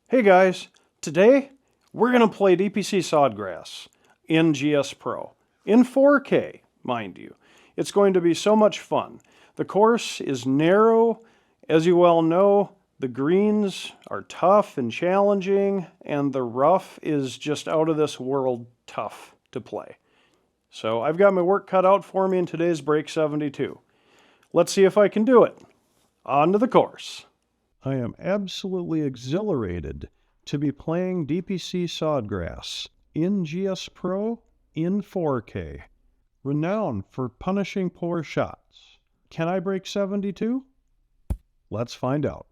Hey guys, today we're going to play DPC Sodgrass in GS Pro, in 4K, mind you. It's going to be so much fun. The course is narrow, as you well know. The greens are tough and challenging, and the rough is just out of this world tough to play. So I've got my work cut out for me in today's break 72. Let's see if I can do it. On to the course. I am absolutely exhilarated to be playing DPC Sodgrass in GS Pro in 4K, renowned for punishing poor shots. Can I break 72? Let's find out.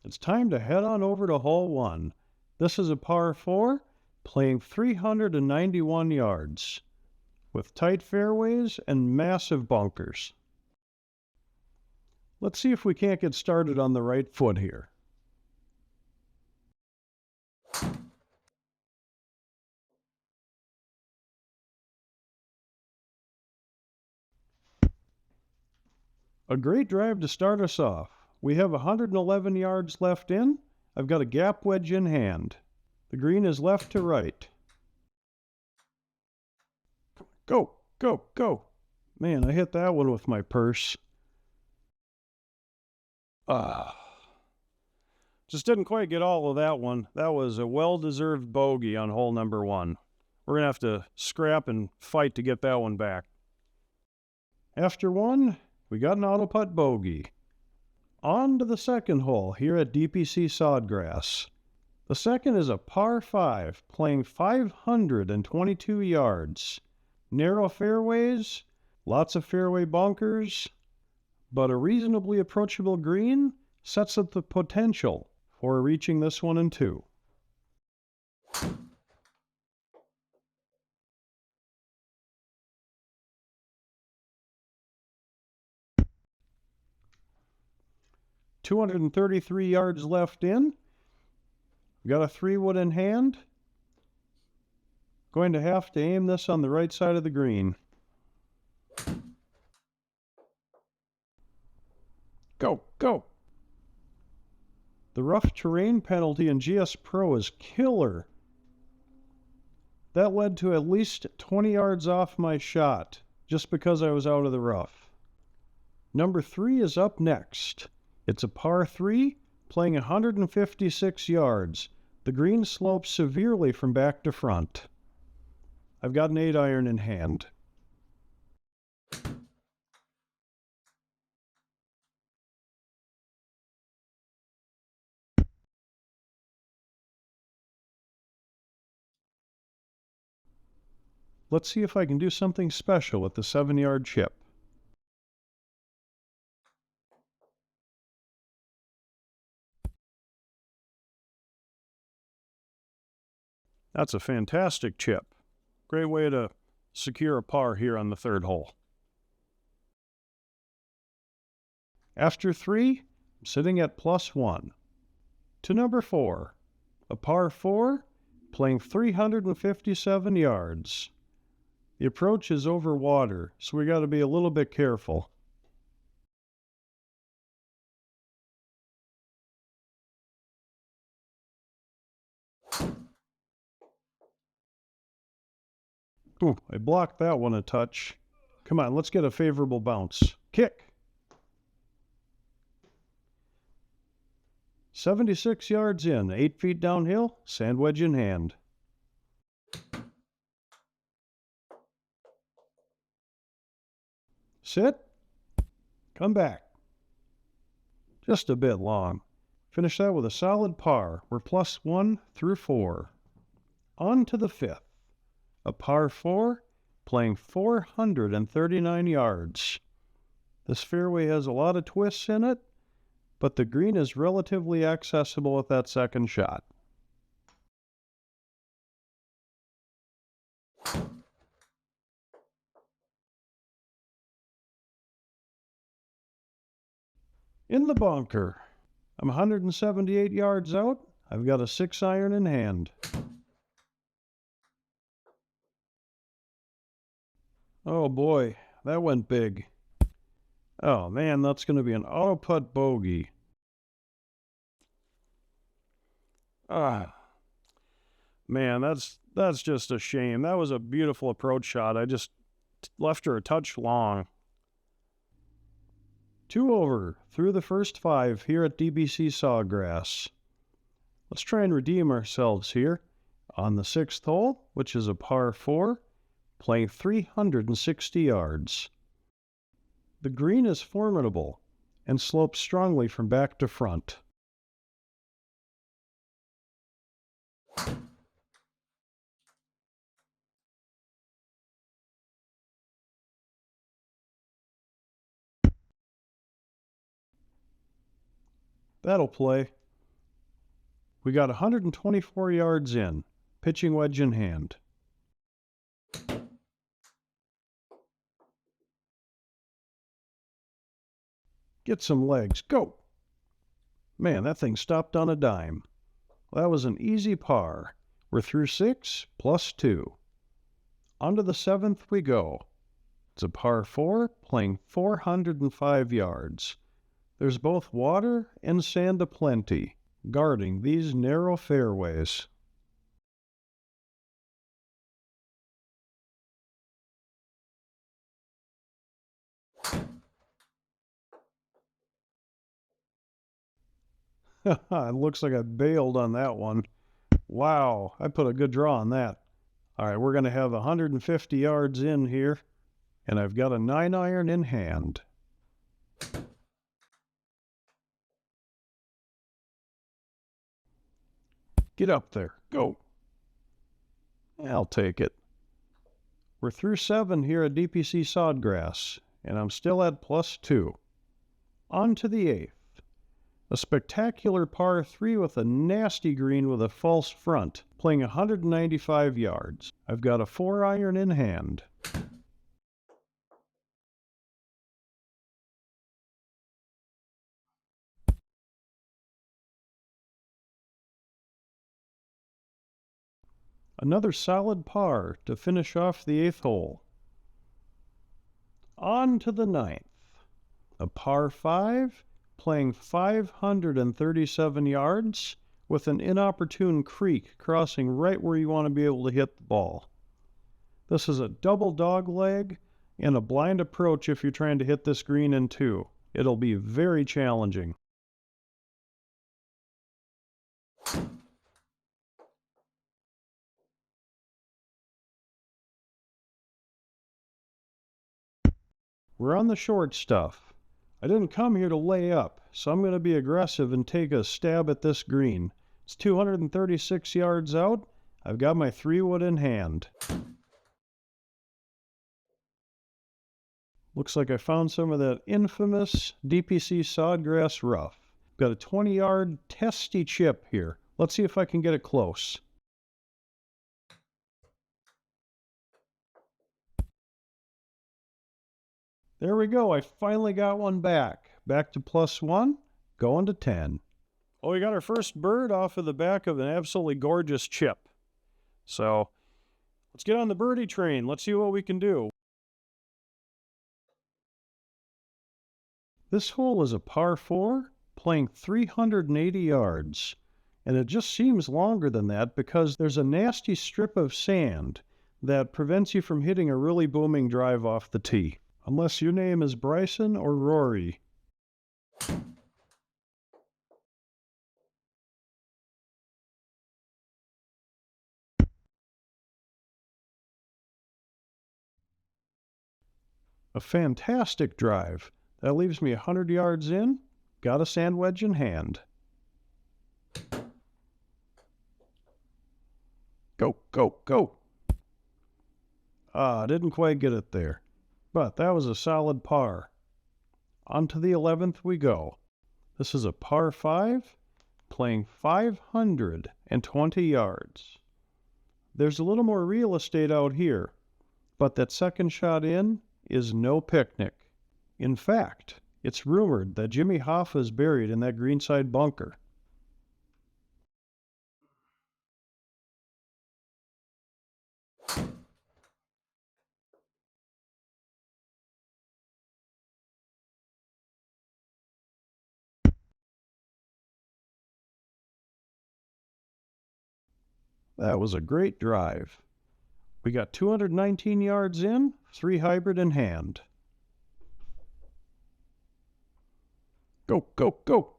It's time to head on over to hole 1. This is a par 4, playing 391 yards, with tight fairways and massive bunkers. Let's see if we can't get started on the right foot here. A great drive to start us off. We have 111 yards left in. I've got a gap wedge in hand. The green is left to right. Go, go, go. Man, I hit that one with my purse. Just didn't quite get all of that one. That was a well-deserved bogey on hole number 1. We're going to have to scrap and fight to get that one back. After 1, we got an auto putt bogey. On to the second hole here at DPC Sodgrass. The second is a par 5, playing 522 yards. Narrow fairways, lots of fairway bunkers, but a reasonably approachable green sets up the potential for reaching this one in 2. "233 yards left in. Got a 3-wood in hand. Going to have to aim this on the right side of the green. Go, go. The rough terrain penalty in GS Pro is killer. That led to at least 20 yards off my shot, just because I was out of the rough. Number 3 is up next. It's a par 3, playing 156 yards. The green slopes severely from back to front. I've got an 8-iron in hand. Let's see if I can do something special with the 7-yard chip. That's a fantastic chip. Great way to secure a par here on the third hole. After 3, I'm sitting at +1. To number 4, a par 4, playing 357 yards. The approach is over water, so we got to be a little bit careful. Ooh, I blocked that one a touch. Come on, let's get a favorable bounce. Kick. 76 yards in, 8 feet downhill, sand wedge in hand. Sit. Come back. Just a bit long. Finish that with a solid par. We're +1 through 4. On to the 5th. A par 4, playing 439 yards. This fairway has a lot of twists in it, but the green is relatively accessible with that second shot. In the bunker. I'm 178 yards out. I've got a 6-iron in hand. Oh boy, that went big. Oh man, that's going to be an auto putt bogey. Ah, man, that's just a shame. That was a beautiful approach shot. I just left her a touch long. 2 over through the first 5 here at DPC Sawgrass. Let's try and redeem ourselves here on the 6th hole, which is a par 4, playing 360 yards. The green is formidable and slopes strongly from back to front. That'll play. We got 124 yards in, pitching wedge in hand. Get some legs, go! Man, that thing stopped on a dime. That was an easy par. We're through 6 plus 2. On to the 7th we go. It's a par 4, playing 405 yards. There's both water and sand aplenty, guarding these narrow fairways. It looks like I bailed on that one. Wow, I put a good draw on that. All right, we're going to have 150 yards in here, and I've got a 9-iron in hand. Get up there, go. I'll take it. We're through 7 here at DPC Sodgrass, and I'm still at plus 2. On to the 8th. A spectacular par 3 with a nasty green with a false front, playing 195 yards. I've got a 4-iron in hand. Another solid par to finish off the 8th hole. On to the 9th. A par 5, playing 537 yards with an inopportune creek crossing right where you want to be able to hit the ball. This is a double dog leg and a blind approach if you're trying to hit this green in 2. It'll be very challenging. We're on the short stuff. I didn't come here to lay up, so I'm going to be aggressive and take a stab at this green. It's 236 yards out. I've got my 3-wood in hand. Looks like I found some of that infamous DPC Sodgrass rough. Got a 20-yard testy chip here. Let's see if I can get it close. There we go. I finally got one back. Back to plus 1, going to 10. Well, we got our first bird off of the back of an absolutely gorgeous chip. So let's get on the birdie train. Let's see what we can do. This hole is a par 4, playing 380 yards. And it just seems longer than that because there's a nasty strip of sand that prevents you from hitting a really booming drive off the tee. Unless your name is Bryson or Rory. A fantastic drive. That leaves me 100 yards in. Got a sand wedge in hand. Go, go, go. Didn't quite get it there. But that was a solid par. On to the 11th we go. This is a par 5, playing 520 yards. There's a little more real estate out here, but that second shot in is no picnic. In fact, it's rumored that Jimmy Hoffa is buried in that greenside bunker. That was a great drive. We got 219 yards in, 3 hybrid in hand. Go, go, go!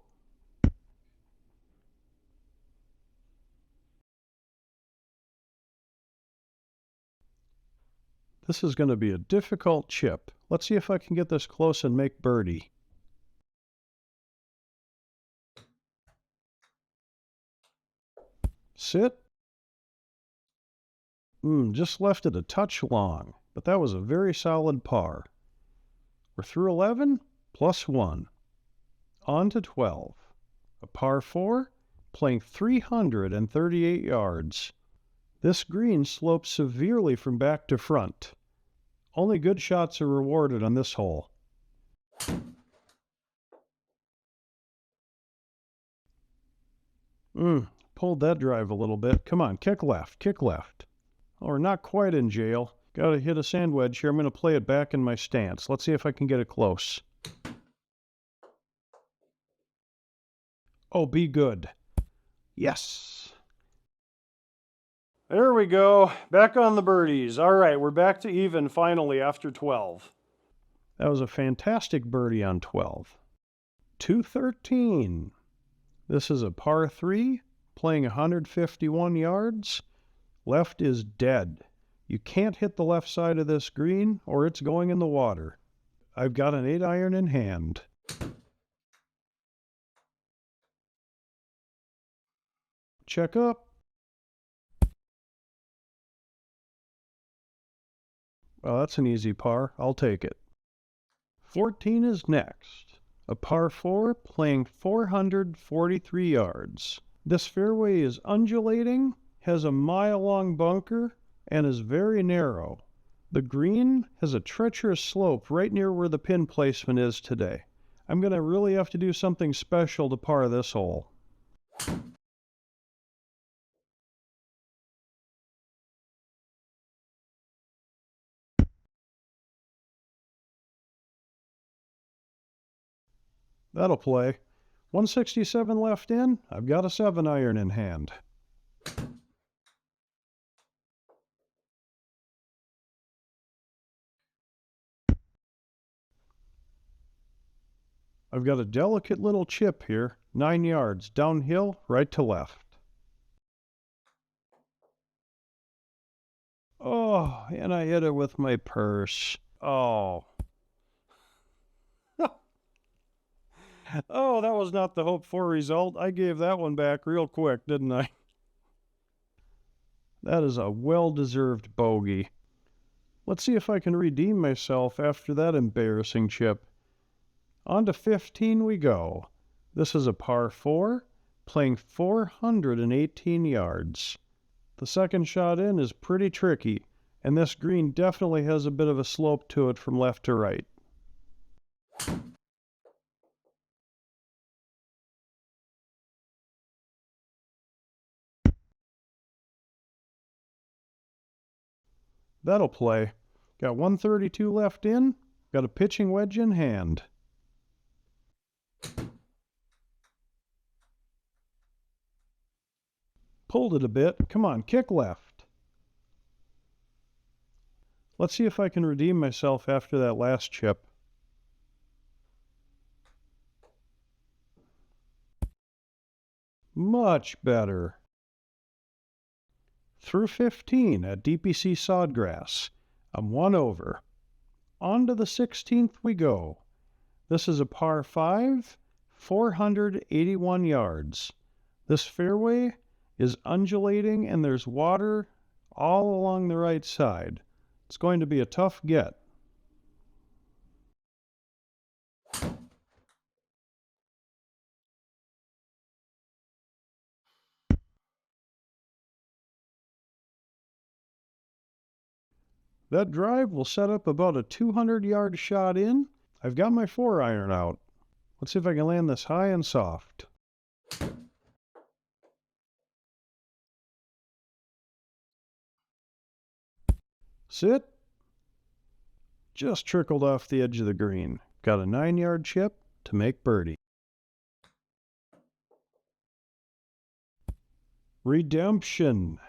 This is going to be a difficult chip. Let's see if I can get this close and make birdie. Sit. Just left it a touch long, but that was a very solid par. We're through 11, plus 1. On to 12. A par 4, playing 338 yards. This green slopes severely from back to front. Only good shots are rewarded on this hole. Pulled that drive a little bit. Come on, kick left, kick left. Oh, we're not quite in jail. Got to hit a sand wedge here. I'm going to play it back in my stance. Let's see if I can get it close. Oh, be good. Yes. There we go. Back on the birdies. All right, we're back to even finally after 12. That was a fantastic birdie on 12. 213. This is a par 3, playing 151 yards. Left is dead. You can't hit the left side of this green or it's going in the water. I've got an 8-iron in hand. Check up. Well, that's an easy par. I'll take it. 14 is next. A par 4 playing 443 yards. This fairway is undulating, has a mile-long bunker, and is very narrow. The green has a treacherous slope right near where the pin placement is today. I'm going to really have to do something special to par this hole. That'll play. 167 left in. I've got a 7-iron in hand. I've got a delicate little chip here, 9 yards, downhill, right to left. Oh, and I hit it with my purse. Oh. Oh, that was not the hoped for result. I gave that one back real quick, didn't I? That is a well-deserved bogey. Let's see if I can redeem myself after that embarrassing chip. On to 15 we go. This is a par 4, playing 418 yards. The second shot in is pretty tricky, and this green definitely has a bit of a slope to it from left to right. That'll play. Got 132 left in, got a pitching wedge in hand. Pulled it a bit. Come on, kick left. Let's see if I can redeem myself after that last chip. Much better. Through 15 at DPC Sodgrass. I'm 1 over. On to the 16th we go. This is a par 5, 481 yards. This fairway is undulating and there's water all along the right side. It's going to be a tough get. That drive will set up about a 200-yard shot in. I've got my 4-iron out. Let's see if I can land this high and soft. Sit. Just trickled off the edge of the green. Got a 9-yard chip to make birdie. Redemption.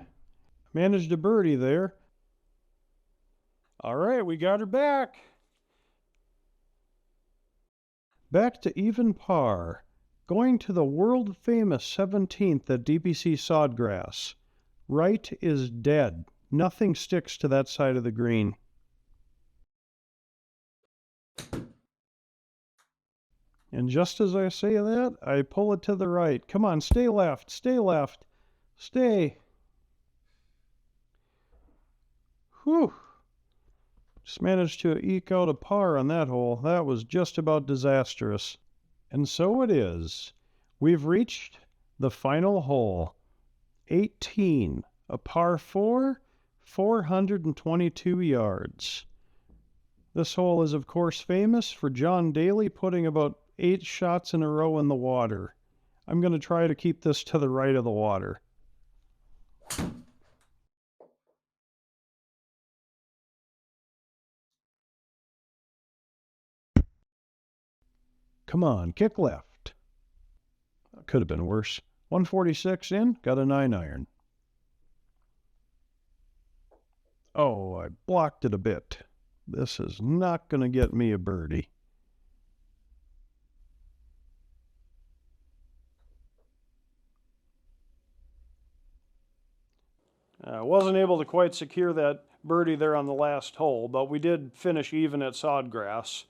Managed a birdie there. All right, we got her back. Back to even par. Going to the world-famous 17th at DPC Sodgrass. Right is dead. Nothing sticks to that side of the green. And just as I say that, I pull it to the right. Come on, stay left, stay left, stay. Whew. Just managed to eke out a par on that hole. That was just about disastrous. And so it is. We've reached the final hole. 18, a par 4, 422 yards. This hole is, of course, famous for John Daly putting about 8 shots in a row in the water. I'm going to try to keep this to the right of the water. Come on, kick left. Could have been worse. 146 in, got a 9-iron. Oh, I blocked it a bit. This is not going to get me a birdie. I wasn't able to quite secure that birdie there on the last hole, but we did finish even at Sodgrass.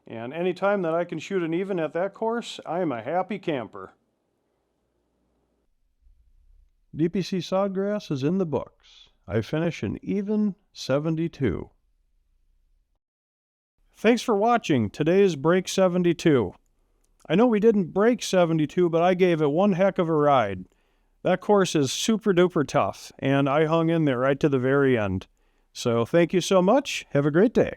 And anytime that I can shoot an even at that course, I'm a happy camper. DPC Sodgrass is in the books. I finish an even 72. Thanks for watching today's Break 72. I know we didn't break 72, but I gave it one heck of a ride. That course is super duper tough, and I hung in there right to the very end. So thank you so much. Have a great day.